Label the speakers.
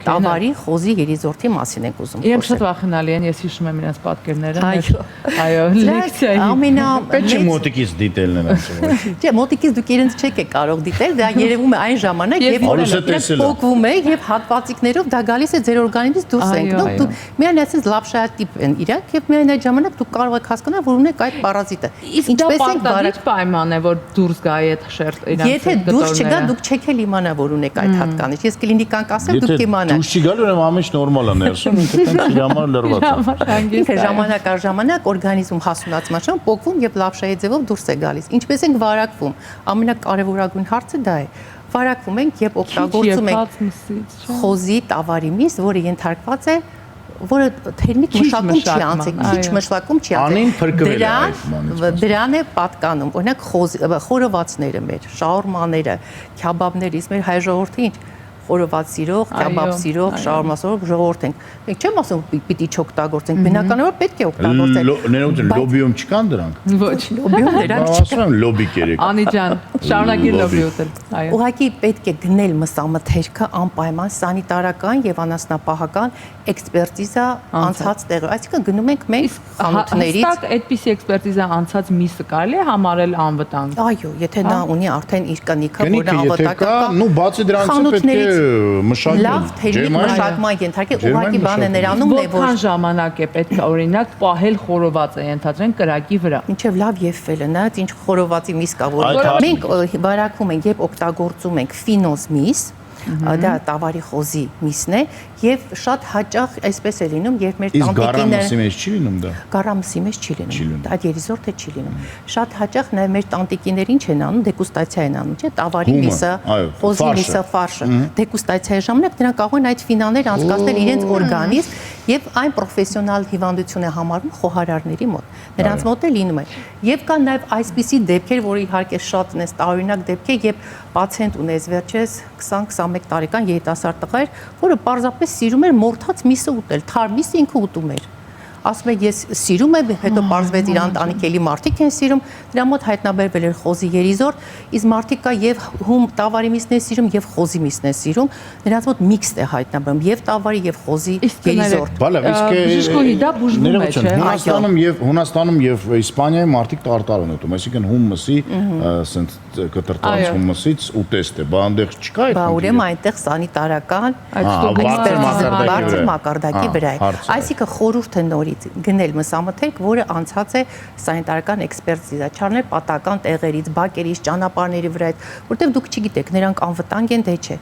Speaker 1: Տավարի խոզի երիզորդի մասին ենք ուզում
Speaker 2: Իրենք շատ վախենալի են, ես հիշում եմ իրենց պատկերները։ Այո,
Speaker 1: լեկցիայի։
Speaker 3: Պետք է մոտիկից դիտել նրանց։
Speaker 1: Չէ, մոտիկից դուք իրենց չեք կարող դիտել, դա երևում է այն ժամանակ, երբ փոկվում է եւ հատվածիկներով դա գալիս է ձեր օրգանիզմից դուրս է ընկնում։ Դուք միայն այսպես լապշայատիպ են իրանք եւ միայն այդ ժամանակ դուք կարող եք հասկանալ, որ ունեք այդ պարազիտը։
Speaker 2: Ինչպես է բարդ պայման է, որ դուրս գա այդ շերտ իրանք։
Speaker 1: Եթե դուրս չգա, դուք չեք էլ իմանա, որ ունեք այդ հատկանիշ։ Ես կլինիկան կասեմ, դուք կիմանաք։
Speaker 3: Դուրս չի գալու, ուրեմն ամեն ինչ նորմալ է ներսում, ինքը տենց իր համար լրված է։
Speaker 1: Ինքը ժամանակ առ ժամանակ օրգանիզմ հասունացման պոկվում եւ լապշայի ձևով դուրս է գալիս։ Ինչպես ենք վարակվում։ Ամենակարևորագույն հարցը դա է։ Վարակվում ենք, երբ օգտագործում ենք խոզի տավարի միս, որը ենթարկված է, որը թերմիկ մշակում չի անցել, քիչ մշակում չի անցել։
Speaker 3: Անին փրկվել է այդ բանից։
Speaker 1: Դրան է պատկանում, օրինակ խորովածները մեր, շաուրմաները, քյաբաբներից մեր հայ ժողովուրդը ինչ խորոված սիրող, քյաբաբ սիրող, շաուրմա սիրող ժողովուրդ ենք։ Մենք չեմ ասում պիտի չօգտագործենք, բնականաբար պետք է օգտագործենք։
Speaker 3: Ներողություն, լոբիում չկան դրանք։
Speaker 2: Ոչ,
Speaker 1: լոբիում դրանք չկան։
Speaker 3: Ասում եմ լոբի կերեք։
Speaker 2: Անի ջան, շարունակի լոբի ուտել։ Այո։
Speaker 1: Ուղղակի պետք է գնել մսամթերքը անպայման սանիտարական եւ անասնապահական էքսպերտիզա անցած տեղը, այսինքն գնում ենք մենք խանութներից։
Speaker 2: Հստակ այդպիսի էքսպերտիզա անցած միսը կարելի է համարել անվտանգ։
Speaker 1: Այո, եթե նա ունի արդեն իր կնիքը, որը անվտանգ է,
Speaker 3: նու բացի դրանից պետք է մշակել։
Speaker 1: Լավ թերմիկ մշակման ենթարկել, ուղղակի բան է նրանում է, որ
Speaker 2: որքան ժամանակ է պետք օրինակ պահել խորովածը, ենթադրենք կրակի վրա։
Speaker 1: Մինչև լավ եփվել է, նայած ինչ խորովածի միս կա, որ մենք վարակվում ենք, երբ օգտագործում ենք ֆինոզ միս, դա տավարի խոզի միսն է եւ շատ հաճախ այսպես է լինում, երբ մեր տանտիկիները
Speaker 3: Գարամսի մեջ չի լինում դա։
Speaker 1: Գարամսի մեջ չի լինում։ Այդ երիզորդը չի լինում։ Շատ հաճախ նաեւ մեր տանտիկիները ինչ են անում, դեգուստացիա են անում, չէ՞, տավարի միսը, խոզի միսը, ֆարշը։ Դեգուստացիայի ժամանակ դրանք կարող են այդ ֆինալները անցկացնել իրենց օրգանիզմ եւ այն պրոֆեսիոնալ հիվանդություն է համարվում խոհարարների մոտ։ Նրանց մոտ է լինում է։ Եվ կան նաեւ այսպիսի դեպքեր, որ իհարկե շատ են, տարօրինակ դեպքեր, երբ պացիենտ ունես վերջերս 20-21 տարեկան երիտասարդ տղա էր, որը պարզապես սիրում էր մորթած միսը ուտել, թար միսը ինքը ուտում էր։ Ասում է ես սիրում եմ, հետո պարզվեց իր ընտանիքի էլի մարդիկ են սիրում, դրա մոտ հայտնաբերվել էր խոզի երիզորդ, իսկ մարդիկ կա եւ հում տավարի միսն է սիրում եւ խոզի միսն է սիրում, նրանց մոտ միքս է հայտնաբերում եւ տավարի եւ խոզի երիզորդ։
Speaker 3: Բալավ, իսկ
Speaker 2: բժշկուհի դա բուժվում է, չէ՞։
Speaker 3: Հունաստանում եւ Իսպանիայում մարդիկ տարտար են ուտում, այսինքն հումմսի, ասենց կտրտած հումմսից ուտեստ է, բա այնտեղ չկա այդ։
Speaker 1: Բա ուրեմն այնտեղ սանիտարական բարձր մակարդակի վրա է։ Այսինքն խորհուրդ է նորից գնել մսամթերք, որը անցած է սանիտարական էքսպերտիզա, չարներ պատական տեղերից, բակերից, ճանապարհների վրայից, որտեղ դուք չգիտեք, նրանք անվտանգ են թե չէ։